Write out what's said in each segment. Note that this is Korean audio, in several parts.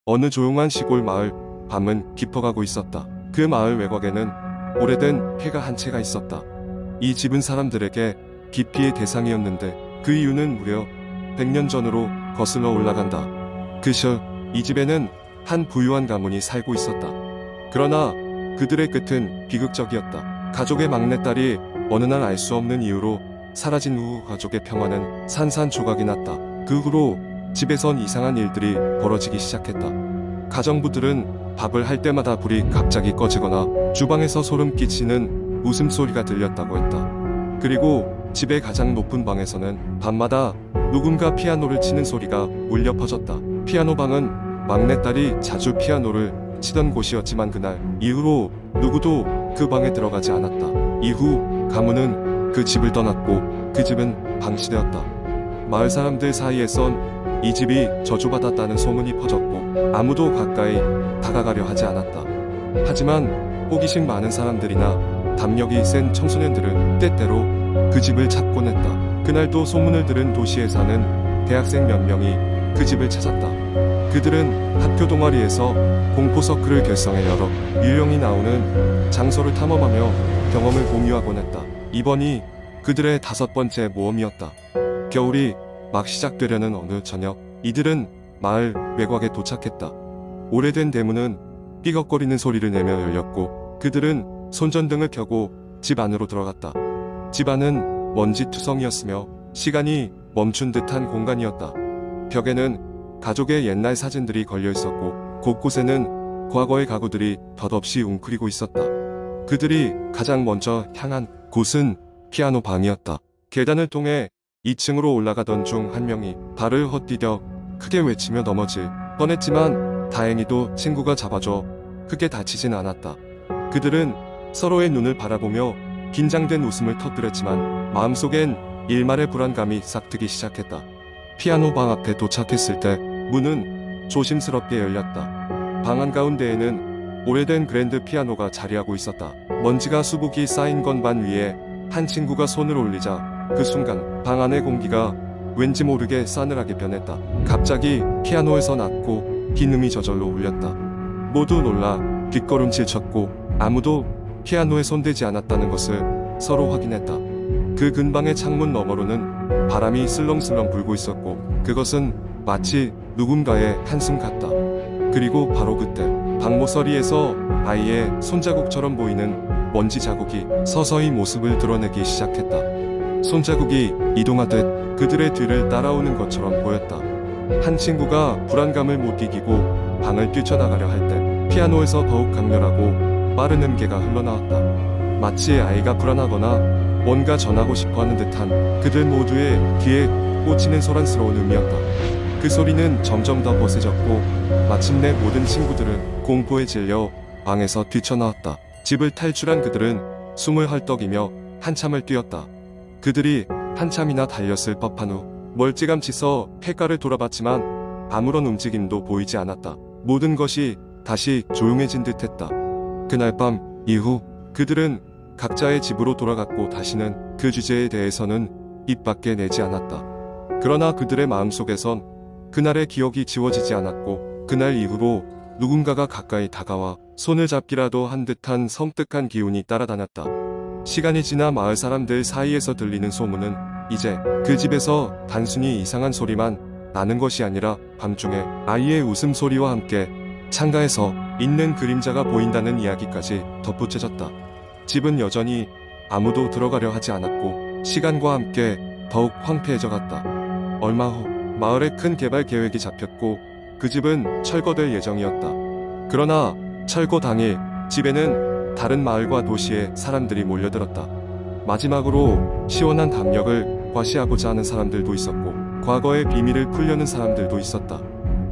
어느 조용한 시골 마을, 밤은 깊어가고 있었다. 그 마을 외곽에는 오래된 폐가 한 채가 있었다. 이 집은 사람들에게 기피의 대상이었는데 그 이유는 무려 100년 전으로 거슬러 올라간다. 그 시절 이 집에는 한 부유한 가문이 살고 있었다. 그러나 그들의 끝은 비극적이었다. 가족의 막내딸이 어느 날 알 수 없는 이유로 사라진 후 가족의 평화는 산산조각이 났다. 그 후로 집에선 이상한 일들이 벌어지기 시작했다. 가정부들은 밥을 할 때마다 불이 갑자기 꺼지거나 주방에서 소름 끼치는 웃음소리가 들렸다고 했다. 그리고 집의 가장 높은 방에서는 밤마다 누군가 피아노를 치는 소리가 울려 퍼졌다. 피아노 방은 막내딸이 자주 피아노를 치던 곳이었지만 그날 이후로 누구도 그 방에 들어가지 않았다. 이후 가문은 그 집을 떠났고 그 집은 방치되었다. 마을 사람들 사이에선 이 집이 저주받았다는 소문이 퍼졌고 아무도 가까이 다가가려 하지 않았다. 하지만 호기심 많은 사람들이나 담력이 센 청소년들은 때때로 그 집을 찾곤 했다. 그날도 소문을 들은 도시에 사는 대학생 몇 명이 그 집을 찾았다. 그들은 학교 동아리에서 공포 서클을 결성해 여러 유령이 나오는 장소를 탐험하며 경험을 공유하곤 했다. 이번이 그들의 5번째 모험이었다. 겨울이 막 시작되려는 어느 저녁, 이들은 마을 외곽에 도착했다. 오래된 대문은 삐걱거리는 소리를 내며 열렸고 그들은 손전등을 켜고 집 안으로 들어갔다. 집 안은 먼지투성이었으며 시간이 멈춘 듯한 공간이었다. 벽에는 가족의 옛날 사진들이 걸려 있었고 곳곳에는 과거의 가구들이 덧없이 웅크리고 있었다. 그들이 가장 먼저 향한 곳은 피아노 방이었다. 계단을 통해 2층으로 올라가던 중 한 명이 발을 헛디뎌 크게 외치며 넘어질 뻔했지만 다행히도 친구가 잡아줘 크게 다치진 않았다. 그들은 서로의 눈을 바라보며 긴장된 웃음을 터뜨렸지만 마음속엔 일말의 불안감이 싹트기 시작했다. 피아노 방 앞에 도착했을 때 문은 조심스럽게 열렸다. 방 한가운데에는 오래된 그랜드 피아노가 자리하고 있었다. 먼지가 수북이 쌓인 건반 위에 한 친구가 손을 올리자 그 순간 방 안의 공기가 왠지 모르게 싸늘하게 변했다. 갑자기 피아노에서 낮고 긴 음이 저절로 울렸다. 모두 놀라 뒷걸음질 쳤고 아무도 피아노에 손대지 않았다는 것을 서로 확인했다. 그 근방의 창문 너머로는 바람이 슬렁슬렁 불고 있었고 그것은 마치 누군가의 한숨 같다. 그리고 바로 그때 방 모서리에서 아이의 손자국처럼 보이는 먼지 자국이 서서히 모습을 드러내기 시작했다. 손자국이 이동하듯 그들의 뒤를 따라오는 것처럼 보였다. 한 친구가 불안감을 못 이기고 방을 뛰쳐나가려 할 때 피아노에서 더욱 강렬하고 빠른 음계가 흘러나왔다. 마치 아이가 불안하거나 뭔가 전하고 싶어하는 듯한 그들 모두의 귀에 꽂히는 소란스러운 음이었다. 그 소리는 점점 더 거세졌고 마침내 모든 친구들은 공포에 질려 방에서 뛰쳐나왔다. 집을 탈출한 그들은 숨을 헐떡이며 한참을 뛰었다. 그들이 한참이나 달렸을 법한 후 멀찌감치 서 폐가를 돌아봤지만 아무런 움직임도 보이지 않았다. 모든 것이 다시 조용해진 듯했다. 그날 밤 이후 그들은 각자의 집으로 돌아갔고 다시는 그 주제에 대해서는 입 밖에 내지 않았다. 그러나 그들의 마음속에선 그날의 기억이 지워지지 않았고 그날 이후로 누군가가 가까이 다가와 손을 잡기라도 한 듯한 섬뜩한 기운이 따라다녔다. 시간이 지나 마을 사람들 사이에서 들리는 소문은 이제 그 집에서 단순히 이상한 소리만 나는 것이 아니라 밤중에 아이의 웃음소리와 함께 창가에서 있는 그림자가 보인다는 이야기까지 덧붙여졌다. 집은 여전히 아무도 들어가려 하지 않았고 시간과 함께 더욱 황폐해져 갔다. 얼마 후 마을에 큰 개발 계획이 잡혔고 그 집은 철거될 예정이었다. 그러나 철거 당일 집에는 다른 마을과 도시의 사람들이 몰려들었다. 마지막으로 시원한 담력을 과시하고자 하는 사람들도 있었고 과거의 비밀을 풀려는 사람들도 있었다.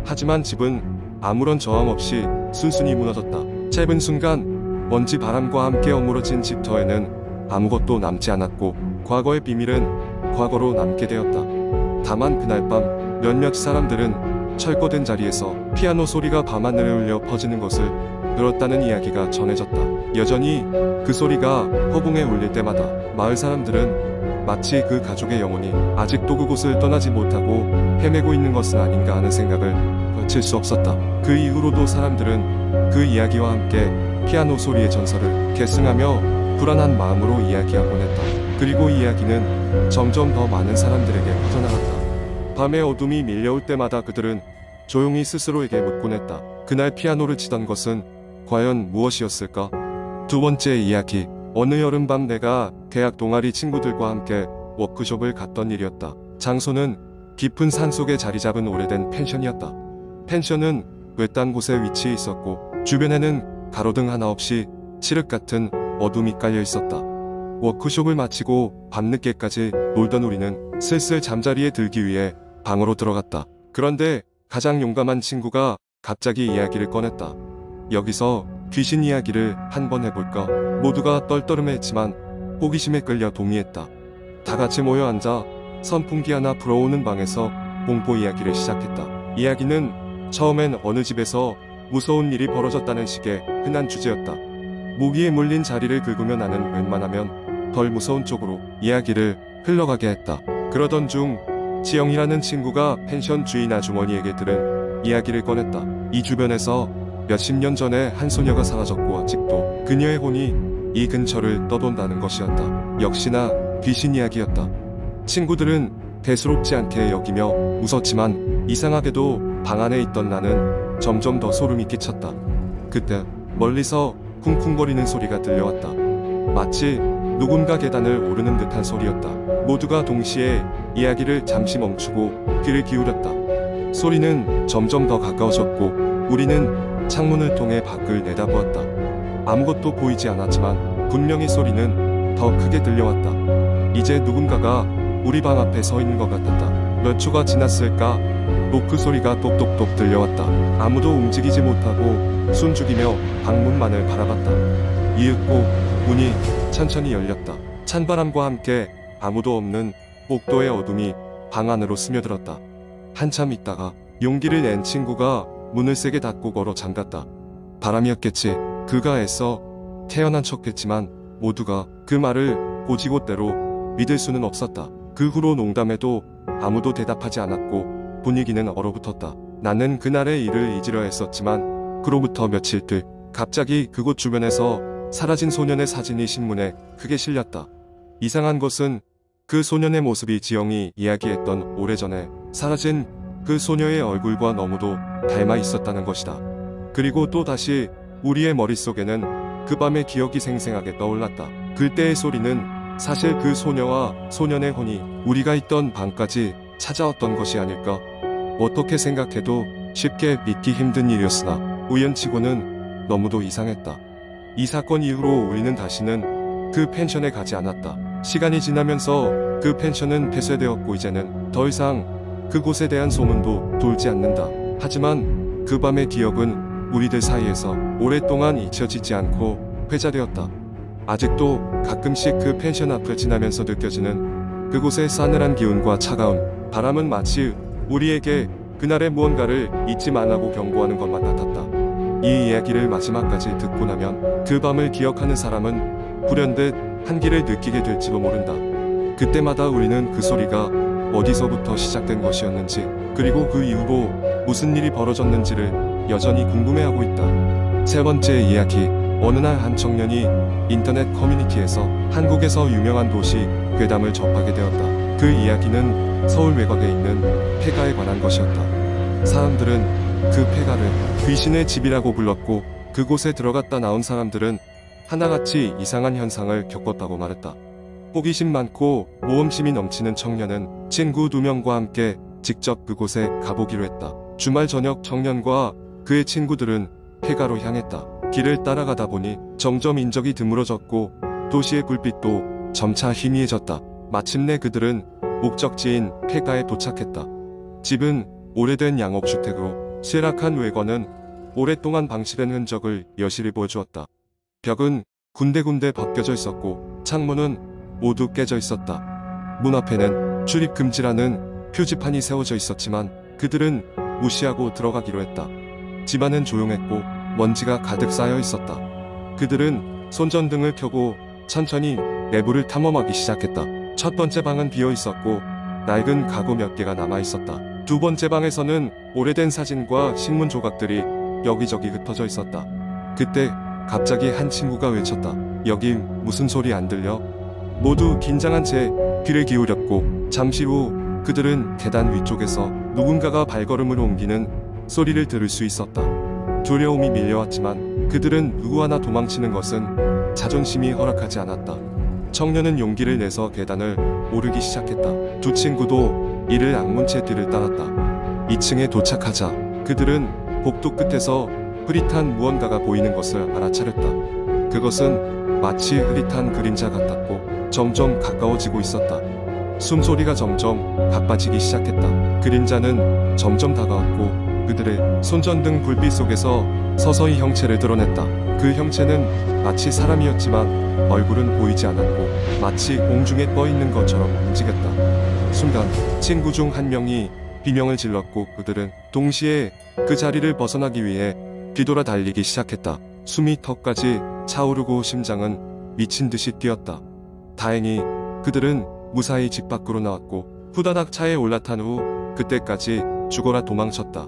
하지만 집은 아무런 저항 없이 순순히 무너졌다. 짧은 순간 먼지 바람과 함께 어우러진 집터에는 아무것도 남지 않았고 과거의 비밀은 과거로 남게 되었다. 다만 그날 밤 몇몇 사람들은 철거된 자리에서 피아노 소리가 밤하늘에 울려 퍼지는 것을 들었다는 이야기가 전해졌다. 여전히 그 소리가 허공에 울릴 때마다 마을 사람들은 마치 그 가족의 영혼이 아직도 그곳을 떠나지 못하고 헤매고 있는 것은 아닌가 하는 생각을 거칠 수 없었다. 그 이후로도 사람들은 그 이야기와 함께 피아노 소리의 전설을 계승하며 불안한 마음으로 이야기하곤 했다. 그리고 이야기는 점점 더 많은 사람들에게 퍼져나갔다. 밤의 어둠이 밀려올 때마다 그들은 조용히 스스로에게 묻곤 했다. 그날 피아노를 치던 것은 과연 무엇이었을까? 두 번째 이야기. 어느 여름밤 내가 대학 동아리 친구들과 함께 워크숍을 갔던 일이었다. 장소는 깊은 산속에 자리 잡은 오래된 펜션이었다. 펜션은 외딴 곳에 위치해 있었고 주변에는 가로등 하나 없이 칠흑 같은 어둠이 깔려 있었다. 워크숍을 마치고 밤늦게까지 놀던 우리는 슬슬 잠자리에 들기 위해 방으로 들어갔다. 그런데 가장 용감한 친구가 갑자기 이야기를 꺼냈다. 여기서 귀신 이야기를 한번 해볼까? 모두가 떨떠름했지만 호기심에 끌려 동의했다. 다 같이 모여 앉아 선풍기 하나 불어오는 방에서 공포 이야기를 시작했다. 이야기는 처음엔 어느 집에서 무서운 일이 벌어졌다는 식의 흔한 주제였다. 모기에 물린 자리를 긁으며 나는 웬만하면 덜 무서운 쪽으로 이야기를 흘러가게 했다. 그러던 중 지영이라는 친구가 펜션 주인 아주머니에게 들은 이야기를 꺼냈다. 이 주변에서 몇십 년 전에 한 소녀가 사라졌고 아직도 그녀의 혼이 이 근처를 떠돈다는 것이었다. 역시나 귀신 이야기였다. 친구들은 대수롭지 않게 여기며 웃었지만 이상하게도 방 안에 있던 나는 점점 더 소름이 끼쳤다. 그때 멀리서 쿵쿵거리는 소리가 들려왔다. 마치 누군가 계단을 오르는 듯한 소리였다. 모두가 동시에 이야기를 잠시 멈추고 귀를 기울였다. 소리는 점점 더 가까워졌고 우리는 창문을 통해 밖을 내다보았다. 아무것도 보이지 않았지만 분명히 소리는 더 크게 들려왔다. 이제 누군가가 우리 방 앞에 서 있는 것 같았다. 몇 초가 지났을까? 노크 소리가 똑똑똑 들려왔다. 아무도 움직이지 못하고 숨죽이며 방문만을 바라봤다. 이윽고 문이 천천히 열렸다. 찬바람과 함께 아무도 없는 복도의 어둠이 방 안으로 스며들었다. 한참 있다가 용기를 낸 친구가 문을 세게 닫고 걸어 잠갔다. 바람이었겠지. 그가 애써 태어난 척했지만 모두가 그 말을 고지고대로 믿을 수는 없었다. 그 후로 농담해도 아무도 대답하지 않았고 분위기는 얼어붙었다. 나는 그날의 일을 잊으려 했었지만 그로부터 며칠 뒤 갑자기 그곳 주변에서 사라진 소년의 사진이 신문에 크게 실렸다. 이상한 것은 그 소년의 모습이 지영이 이야기했던 오래전에 사라진 그 소녀의 얼굴과 너무도 닮아 있었다는 것이다. 그리고 또 다시 우리의 머릿속에는 그 밤의 기억이 생생하게 떠올랐다. 그때의 소리는 사실 그 소녀와 소년의 혼이 우리가 있던 방까지 찾아왔던 것이 아닐까? 어떻게 생각해도 쉽게 믿기 힘든 일이었으나 우연치고는 너무도 이상했다. 이 사건 이후로 우리는 다시는 그 펜션에 가지 않았다. 시간이 지나면서 그 펜션은 폐쇄되었고 이제는 더 이상 그곳에 대한 소문도 돌지 않는다. 하지만 그 밤의 기억은 우리들 사이에서 오랫동안 잊혀지지 않고 회자되었다. 아직도 가끔씩 그 펜션 앞을 지나면서 느껴지는 그곳의 싸늘한 기운과 차가운 바람은 마치 우리에게 그날의 무언가를 잊지 말라고 경고하는 것만 같았다. 이 이야기를 마지막까지 듣고 나면 그 밤을 기억하는 사람은 불현듯 한기를 느끼게 될지도 모른다. 그때마다 우리는 그 소리가 어디서부터 시작된 것이었는지 그리고 그 이후로 무슨 일이 벌어졌는지를 여전히 궁금해하고 있다. 세 번째 이야기. 어느 날 한 청년이 인터넷 커뮤니티에서 한국에서 유명한 도시 괴담을 접하게 되었다. 그 이야기는 서울 외곽에 있는 폐가에 관한 것이었다. 사람들은 그 폐가를 귀신의 집이라고 불렀고 그곳에 들어갔다 나온 사람들은 하나같이 이상한 현상을 겪었다고 말했다. 호기심 많고 모험심이 넘치는 청년은 친구 2명과 함께 직접 그곳에 가보기로 했다. 주말 저녁 청년과 그의 친구들은 폐가로 향했다. 길을 따라가다 보니 점점 인적이 드물어졌고 도시의 불빛도 점차 희미해졌다. 마침내 그들은 목적지인 폐가에 도착했다. 집은 오래된 양옥주택으로 쇠락한 외관은 오랫동안 방치된 흔적을 여실히 보여주었다. 벽은 군데군데 벗겨져 있었고 창문은 모두 깨져 있었다. 문 앞에는 출입금지라는 표지판이 세워져 있었지만 그들은 무시하고 들어가기로 했다. 집안은 조용했고 먼지가 가득 쌓여 있었다. 그들은 손전등을 켜고 천천히 내부를 탐험하기 시작했다. 첫 번째 방은 비어 있었고 낡은 가구 몇 개가 남아 있었다. 두 번째 방에서는 오래된 사진과 신문 조각들이 여기저기 흩어져 있었다. 그때 갑자기 한 친구가 외쳤다. 여기 무슨 소리 안 들려? 모두 긴장한 채 귀를 기울였고 잠시 후 그들은 계단 위쪽에서 누군가가 발걸음을 옮기는 소리를 들을 수 있었다. 두려움이 밀려왔지만 그들은 누구 하나 도망치는 것은 자존심이 허락하지 않았다. 청년은 용기를 내서 계단을 오르기 시작했다. 두 친구도 이를 악문 채 뒤를 따랐다. 2층에 도착하자 그들은 복도 끝에서 흐릿한 무언가가 보이는 것을 알아차렸다. 그것은 마치 흐릿한 그림자 같았고 점점 가까워지고 있었다. 숨소리가 점점 가빠지기 시작했다. 그림자는 점점 다가왔고 그들의 손전등 불빛 속에서 서서히 형체를 드러냈다. 그 형체는 마치 사람이었지만 얼굴은 보이지 않았고 마치 공중에 떠 있는 것처럼 움직였다. 순간 친구 중 한 명이 비명을 질렀고 그들은 동시에 그 자리를 벗어나기 위해 뒤돌아 달리기 시작했다. 숨이 턱까지 차오르고 심장은 미친 듯이 뛰었다. 다행히 그들은 무사히 집 밖으로 나왔고 후다닥 차에 올라탄 후 그때까지 죽어라 도망쳤다.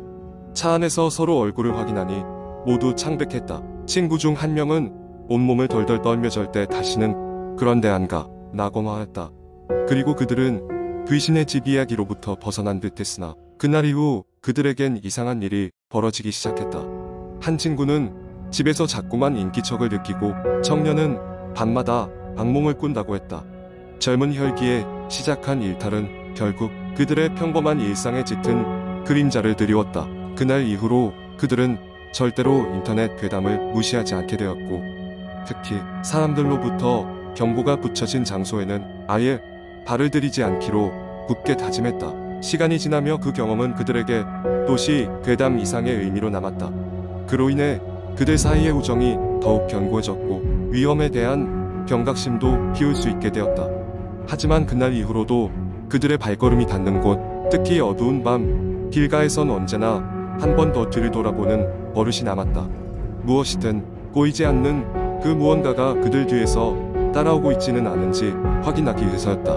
차 안에서 서로 얼굴을 확인하니 모두 창백했다. 친구 중 한 명은 온몸을 덜덜 떨며 절대 다시는 그런 데 안 가 라고 말했다. 그리고 그들은 귀신의 집 이야기로부터 벗어난 듯했으나 그날 이후 그들에겐 이상한 일이 벌어지기 시작했다. 한 친구는 집에서 자꾸만 인기척을 느끼고 청년은 밤마다 악몽을 꾼다고 했다. 젊은 혈기에 시작한 일탈은 결국 그들의 평범한 일상에 짙은 그림자를 드리웠다. 그날 이후로 그들은 절대로 인터넷 괴담을 무시하지 않게 되었고 특히 사람들로부터 경고가 붙여진 장소에는 아예 발을 들이지 않기로 굳게 다짐했다. 시간이 지나며 그 경험은 그들에게 도시 괴담 이상의 의미로 남았다. 그로 인해 그들 사이의 우정이 더욱 견고해졌고 위험에 대한 경각심도 키울 수 있게 되었다. 하지만 그날 이후로도 그들의 발걸음이 닿는 곳, 특히 어두운 밤 길가에선 언제나 한 번 더 뒤를 돌아보는 버릇이 남았다. 무엇이든 꼬이지 않는 그 무언가가 그들 뒤에서 따라오고 있지는 않은지 확인하기 위해서였다.